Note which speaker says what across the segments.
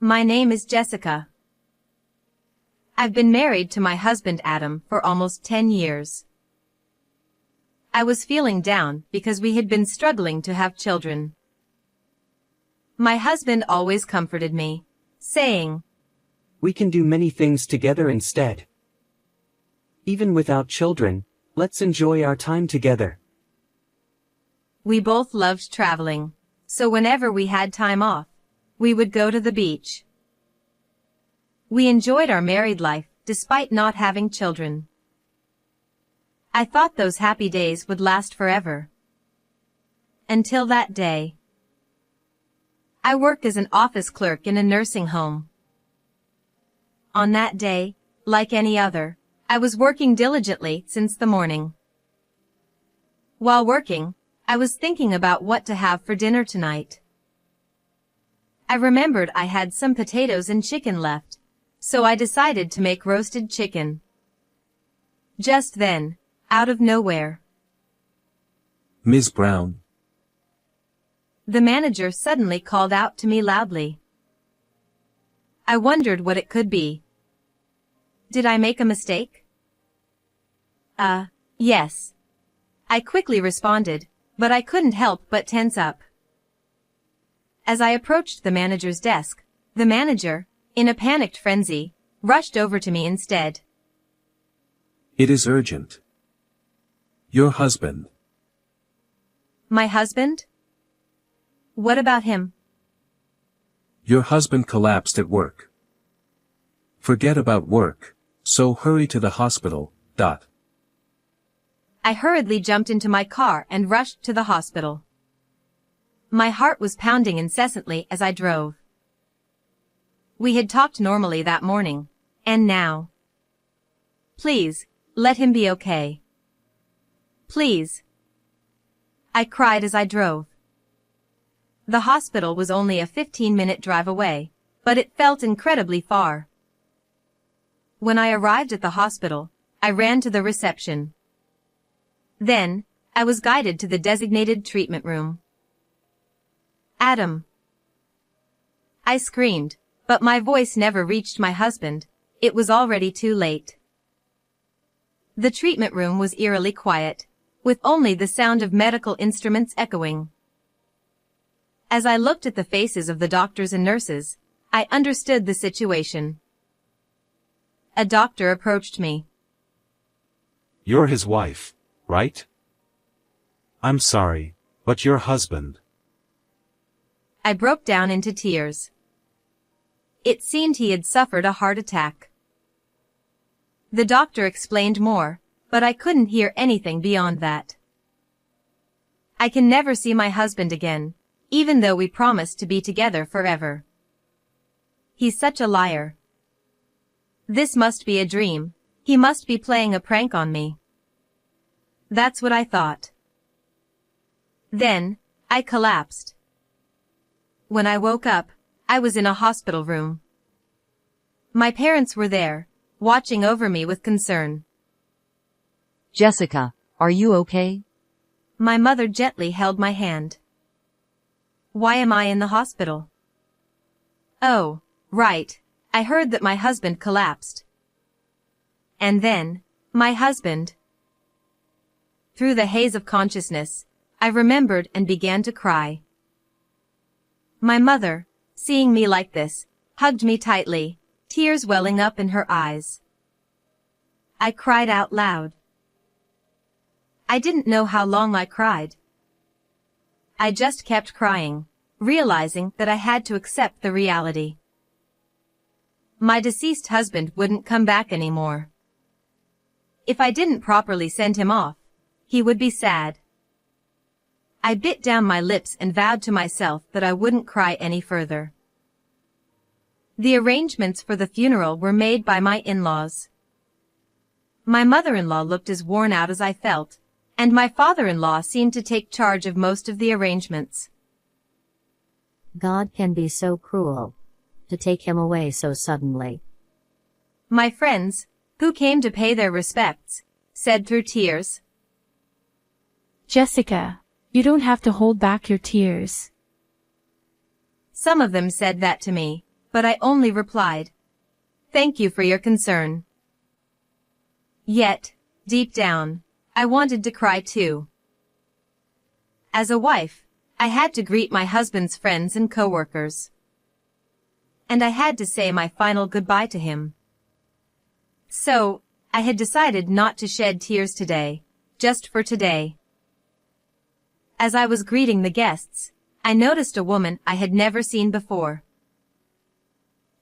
Speaker 1: My name is Jessica. I've been married to my husband Adam for almost 10 years. I was feeling down because we had been struggling to have children. My husband always comforted me, saying,
Speaker 2: "We can do many things together instead. Even without children, let's enjoy our time together."
Speaker 1: We both loved traveling, so whenever we had time off, we would go to the beach. We enjoyed our married life despite not having children. I thought those happy days would last forever. Until that day. I worked as an office clerk in a nursing home. On that day, like any other, I was working diligently since the morning. While working, I was thinking about what to have for dinner tonight. I remembered I had some potatoes and chicken left, so I decided to make roasted chicken. Just then, out of nowhere,
Speaker 3: "Ms. Brown."
Speaker 1: The manager suddenly called out to me loudly. I wondered what it could be. Did I make a mistake? Yes. I quickly responded, but I couldn't help but tense up. As I approached the manager's desk, the manager, in a panicked frenzy, rushed over to me instead.
Speaker 3: "It is urgent. Your husband."
Speaker 1: My husband? What about him?
Speaker 3: "Your husband collapsed at work. Forget about work, so hurry to the hospital, .
Speaker 1: I hurriedly jumped into my car and rushed to the hospital. My heart was pounding incessantly as I drove. We had talked normally that morning, and now. Please, let him be okay. Please. I cried as I drove. The hospital was only a 15-minute drive away, but it felt incredibly far. When I arrived at the hospital, I ran to the reception. Then, I was guided to the designated treatment room. "Adam!" I screamed, but my voice never reached my husband. It was already too late. The treatment room was eerily quiet, with only the sound of medical instruments echoing. As I looked at the faces of the doctors and nurses, I understood the situation. A doctor approached me.
Speaker 4: "You're his wife, right? I'm sorry, but your husband."
Speaker 1: I broke down into tears. It seemed he had suffered a heart attack. The doctor explained more, but I couldn't hear anything beyond that. I can never see my husband again, even though we promised to be together forever. He's such a liar. This must be a dream. He must be playing a prank on me. That's what I thought. Then, I collapsed. When I woke up, I was in a hospital room. My parents were there, watching over me with concern.
Speaker 5: "Jessica, are you okay?"
Speaker 1: My mother gently held my hand. "Why am I in the hospital?" "Oh, right, I heard that my husband collapsed." And then, my husband. Through the haze of consciousness, I remembered and began to cry. My mother, seeing me like this, hugged me tightly, tears welling up in her eyes. I cried out loud. I didn't know how long I cried. I just kept crying, realizing that I had to accept the reality. My deceased husband wouldn't come back anymore. If I didn't properly send him off, he would be sad. I bit down my lips and vowed to myself that I wouldn't cry any further. The arrangements for the funeral were made by my in-laws. My mother-in-law looked as worn out as I felt, and my father-in-law seemed to take charge of most of the arrangements.
Speaker 5: God can be so cruel. To take him away so suddenly.
Speaker 1: My friends, who came to pay their respects, said through tears,
Speaker 6: "Jessica, you don't have to hold back your tears."
Speaker 1: Some of them said that to me, but I only replied, "Thank you for your concern." Yet, deep down, I wanted to cry too. As a wife, I had to greet my husband's friends and coworkers. And I had to say my final goodbye to him. So, I had decided not to shed tears today, just for today. As I was greeting the guests, I noticed a woman I had never seen before.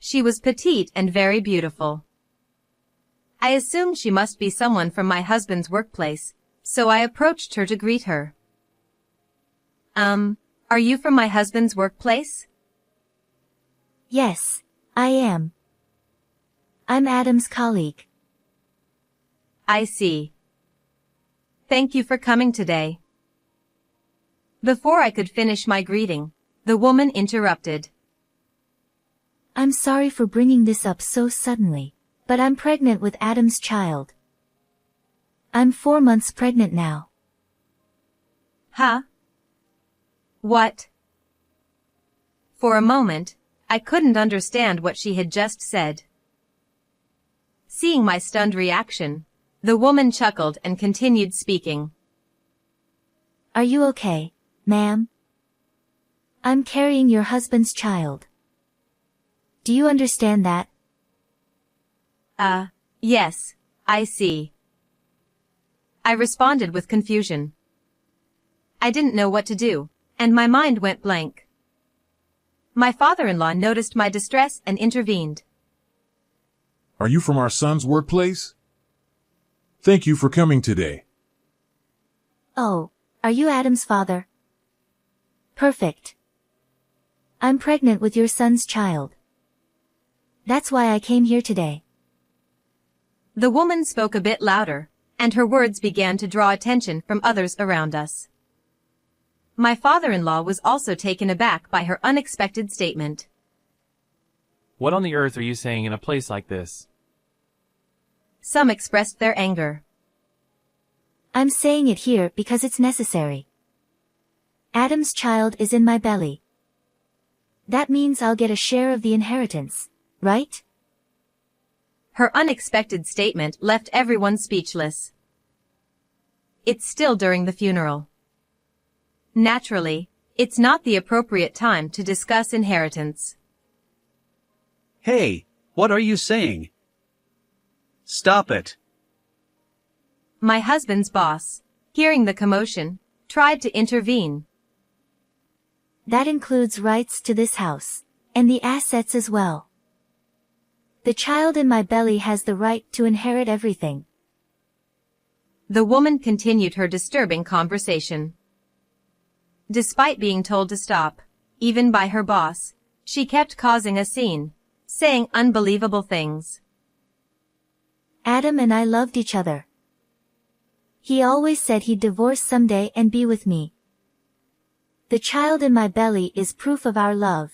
Speaker 1: She was petite and very beautiful. I assumed she must be someone from my husband's workplace, so I approached her to greet her. Are you from my husband's workplace?"
Speaker 6: Yes, I am. I'm Adam's colleague.
Speaker 1: "I see. Thank you for coming today." Before I could finish my greeting, the woman interrupted.
Speaker 6: I'm sorry for bringing this up so suddenly, but I'm pregnant with Adam's child. I'm 4 months pregnant now.
Speaker 1: "Huh? What?" For a moment, I couldn't understand what she had just said. Seeing my stunned reaction, the woman chuckled and continued speaking.
Speaker 6: Are you okay, ma'am? I'm carrying your husband's child. Do you understand that?
Speaker 1: Yes, I see. I responded with confusion. I didn't know what to do, and my mind went blank. My father-in-law noticed my distress and intervened.
Speaker 7: Are you from our son's workplace? Thank you for coming today.
Speaker 6: Oh, are you Adam's father? Perfect. I'm pregnant with your son's child. That's why I came here today.
Speaker 1: The woman spoke a bit louder, and her words began to draw attention from others around us. My father-in-law was also taken aback by her unexpected statement.
Speaker 8: What on the earth are you saying in a place like this?
Speaker 1: Some expressed their anger.
Speaker 6: I'm saying it here because it's necessary. Adam's child is in my belly. That means I'll get a share of the inheritance, right?
Speaker 1: Her unexpected statement left everyone speechless. It's still during the funeral. Naturally, it's not the appropriate time to discuss inheritance.
Speaker 9: Hey, what are you saying? Stop it.
Speaker 1: My husband's boss, hearing the commotion, tried to intervene.
Speaker 6: That includes rights to this house, and the assets as well. The child in my belly has the right to inherit everything.
Speaker 1: The woman continued her disturbing conversation. Despite being told to stop, even by her boss, she kept causing a scene, saying unbelievable things.
Speaker 6: Adam and I loved each other. He always said he'd divorce someday and be with me. The child in my belly is proof of our love.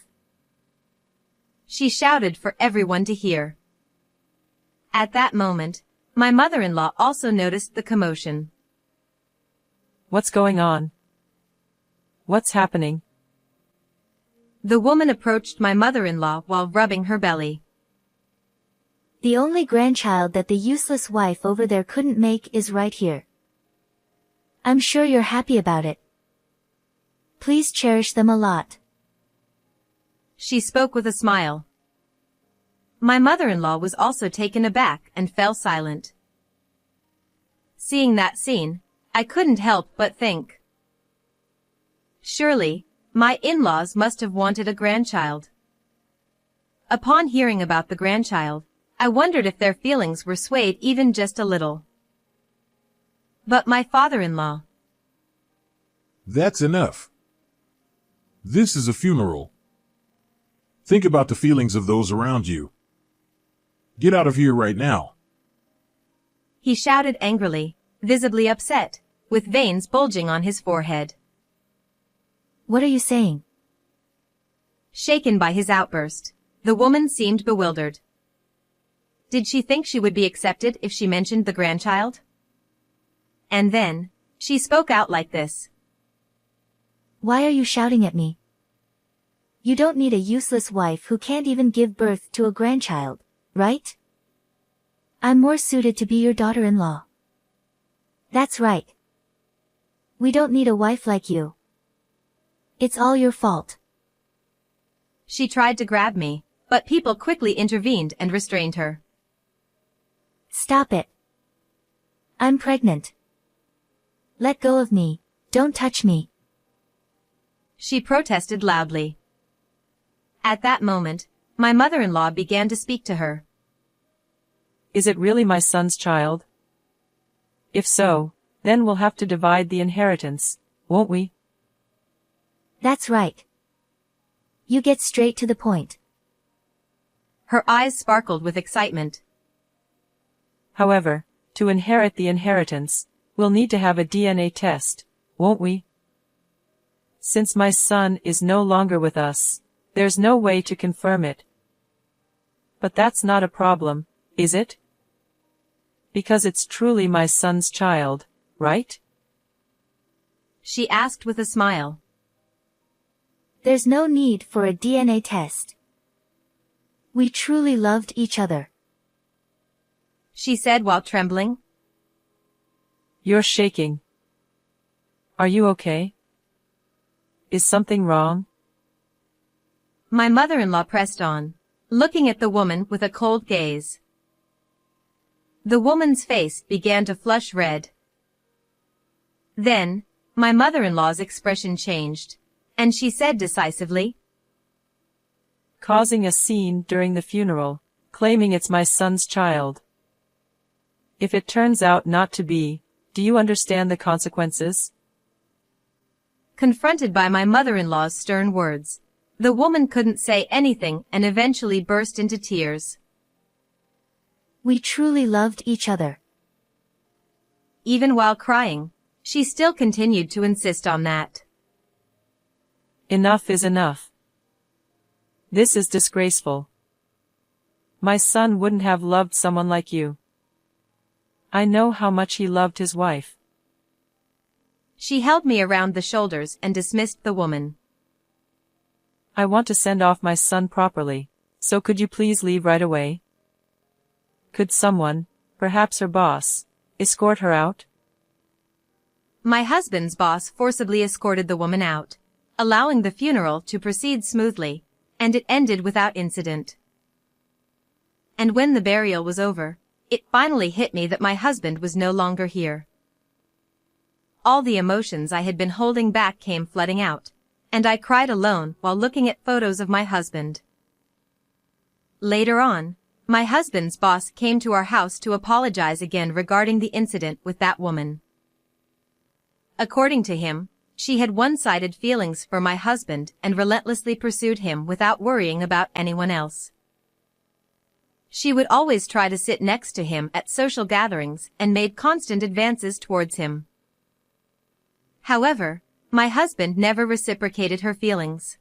Speaker 1: She shouted for everyone to hear. At that moment, my mother-in-law also noticed the commotion.
Speaker 10: What's going on? What's happening?
Speaker 1: The woman approached my mother-in-law while rubbing her belly.
Speaker 6: The only grandchild that the useless wife over there couldn't make is right here. I'm sure you're happy about it. Please cherish them a lot.
Speaker 1: She spoke with a smile. My mother-in-law was also taken aback and fell silent. Seeing that scene, I couldn't help but think. Surely, my in-laws must have wanted a grandchild. Upon hearing about the grandchild, I wondered if their feelings were swayed even just a little. But my father-in-law.
Speaker 7: That's enough. This is a funeral. Think about the feelings of those around you. Get out of here right now.
Speaker 1: He shouted angrily, visibly upset, with veins bulging on his forehead.
Speaker 6: What are you saying?
Speaker 1: Shaken by his outburst, the woman seemed bewildered. Did she think she would be accepted if she mentioned the grandchild? And then, she spoke out like this.
Speaker 6: Why are you shouting at me? You don't need a useless wife who can't even give birth to a grandchild, right? I'm more suited to be your daughter-in-law. That's right. We don't need a wife like you. It's all your fault.
Speaker 1: She tried to grab me, but people quickly intervened and restrained her.
Speaker 6: Stop it. I'm pregnant. Let go of me, don't touch me.
Speaker 1: She protested loudly. At that moment, my mother-in-law began to speak to her.
Speaker 10: Is it really my son's child? If so, then we'll have to divide the inheritance, won't we?
Speaker 6: That's right. You get straight to the point.
Speaker 1: Her eyes sparkled with excitement.
Speaker 10: However, to inherit the inheritance, we'll need to have a DNA test, won't we? Since my son is no longer with us, there's no way to confirm it. But that's not a problem, is it? Because it's truly my son's child, right?
Speaker 1: She asked with a smile.
Speaker 6: There's no need for a DNA test. We truly loved each other,
Speaker 1: she said while trembling.
Speaker 10: You're shaking. Are you okay? Is something wrong?
Speaker 1: My mother-in-law pressed on, looking at the woman with a cold gaze. The woman's face began to flush red. Then, my mother-in-law's expression changed, and she said decisively,
Speaker 10: causing a scene during the funeral, claiming it's my son's child. If it turns out not to be, do you understand the consequences?
Speaker 1: Confronted by my mother-in-law's stern words, the woman couldn't say anything and eventually burst into tears.
Speaker 6: We truly loved each other.
Speaker 1: Even while crying, she still continued to insist on that.
Speaker 10: Enough is enough. This is disgraceful. My son wouldn't have loved someone like you. I know how much he loved his wife.
Speaker 1: She held me around the shoulders and dismissed the woman.
Speaker 10: I want to send off my son properly, so could you please leave right away? Could someone, perhaps her boss, escort her out?
Speaker 1: My husband's boss forcibly escorted the woman out, allowing the funeral to proceed smoothly, and it ended without incident. And when the burial was over, it finally hit me that my husband was no longer here. All the emotions I had been holding back came flooding out, and I cried alone while looking at photos of my husband. Later on, my husband's boss came to our house to apologize again regarding the incident with that woman. According to him, she had one-sided feelings for my husband and relentlessly pursued him without worrying about anyone else. She would always try to sit next to him at social gatherings and made constant advances towards him. However, my husband never reciprocated her feelings.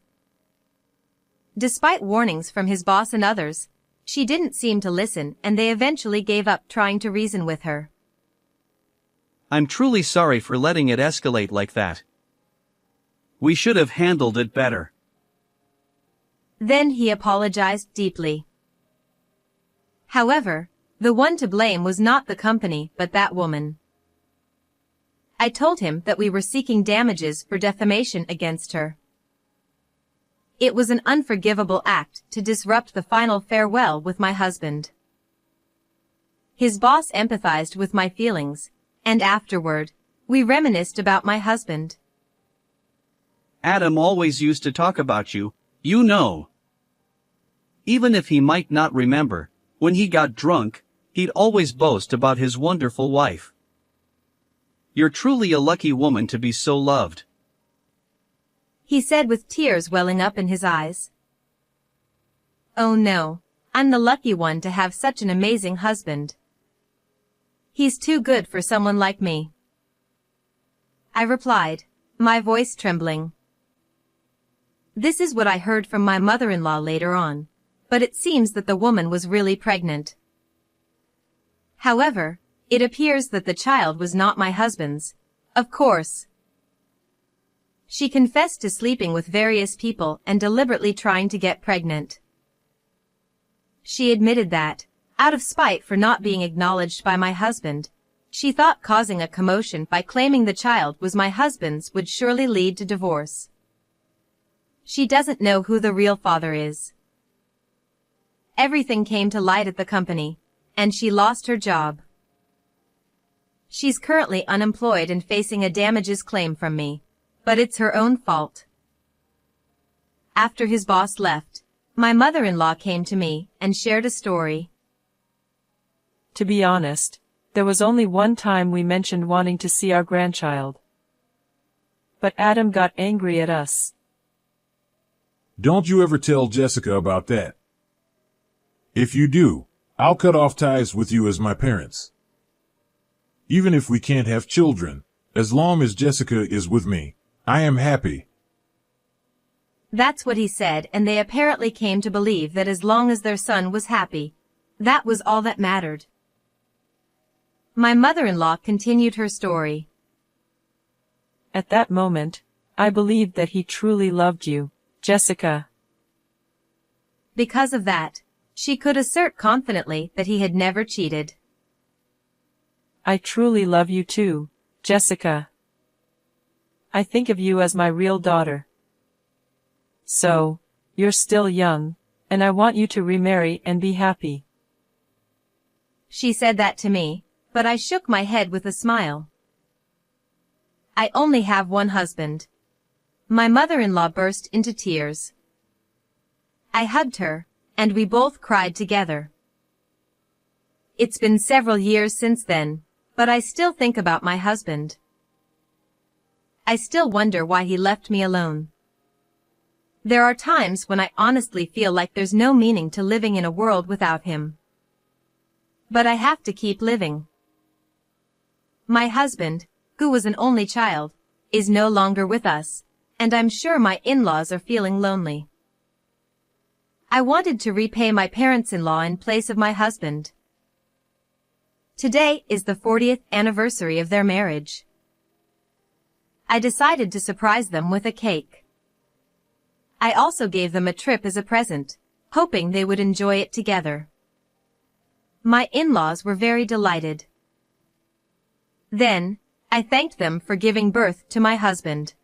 Speaker 1: Despite warnings from his boss and others, she didn't seem to listen and they eventually gave up trying to reason with her.
Speaker 9: I'm truly sorry for letting it escalate like that. We should have handled it better.
Speaker 1: Then he apologized deeply. However, the one to blame was not the company but that woman. I told him that we were seeking damages for defamation against her. It was an unforgivable act to disrupt the final farewell with my husband. His boss empathized with my feelings, and afterward, we reminisced about my husband.
Speaker 9: Adam always used to talk about you, you know. Even if he might not remember, when he got drunk, he'd always boast about his wonderful wife. You're truly a lucky woman to be so loved,
Speaker 1: he said with tears welling up in his eyes. Oh no, I'm the lucky one to have such an amazing husband. He's too good for someone like me, I replied, my voice trembling. This is what I heard from my mother-in-law later on, but it seems that the woman was really pregnant. However, it appears that the child was not my husband's, of course. She confessed to sleeping with various people and deliberately trying to get pregnant. She admitted that, out of spite for not being acknowledged by my husband, she thought causing a commotion by claiming the child was my husband's would surely lead to divorce. She doesn't know who the real father is. Everything came to light at the company, and she lost her job. She's currently unemployed and facing a damages claim from me, but it's her own fault. After his boss left, my mother-in-law came to me and shared a story.
Speaker 10: To be honest, there was only one time we mentioned wanting to see our grandchild. But Adam got angry at us.
Speaker 7: Don't you ever tell Jessica about that. If you do, I'll cut off ties with you as my parents. Even if we can't have children, as long as Jessica is with me, I am happy.
Speaker 1: That's what he said, and they apparently came to believe that as long as their son was happy, that was all that mattered. My mother-in-law continued her story.
Speaker 10: At that moment, I believed that he truly loved you, Jessica.
Speaker 1: Because of that, she could assert confidently that he had never cheated.
Speaker 10: I truly love you too, Jessica. I think of you as my real daughter. So, you're still young, and I want you to remarry and be happy.
Speaker 1: She said that to me, but I shook my head with a smile. I only have one husband. My mother-in-law burst into tears. I hugged her, and we both cried together. It's been several years since then, but I still think about my husband. I still wonder why he left me alone. There are times when I honestly feel like there's no meaning to living in a world without him. But I have to keep living. My husband, who was an only child, is no longer with us, and I'm sure my in-laws are feeling lonely. I wanted to repay my parents-in-law in place of my husband. Today is the 40th anniversary of their marriage. I decided to surprise them with a cake. I also gave them a trip as a present, hoping they would enjoy it together. My in-laws were very delighted. Then, I thanked them for giving birth to my husband.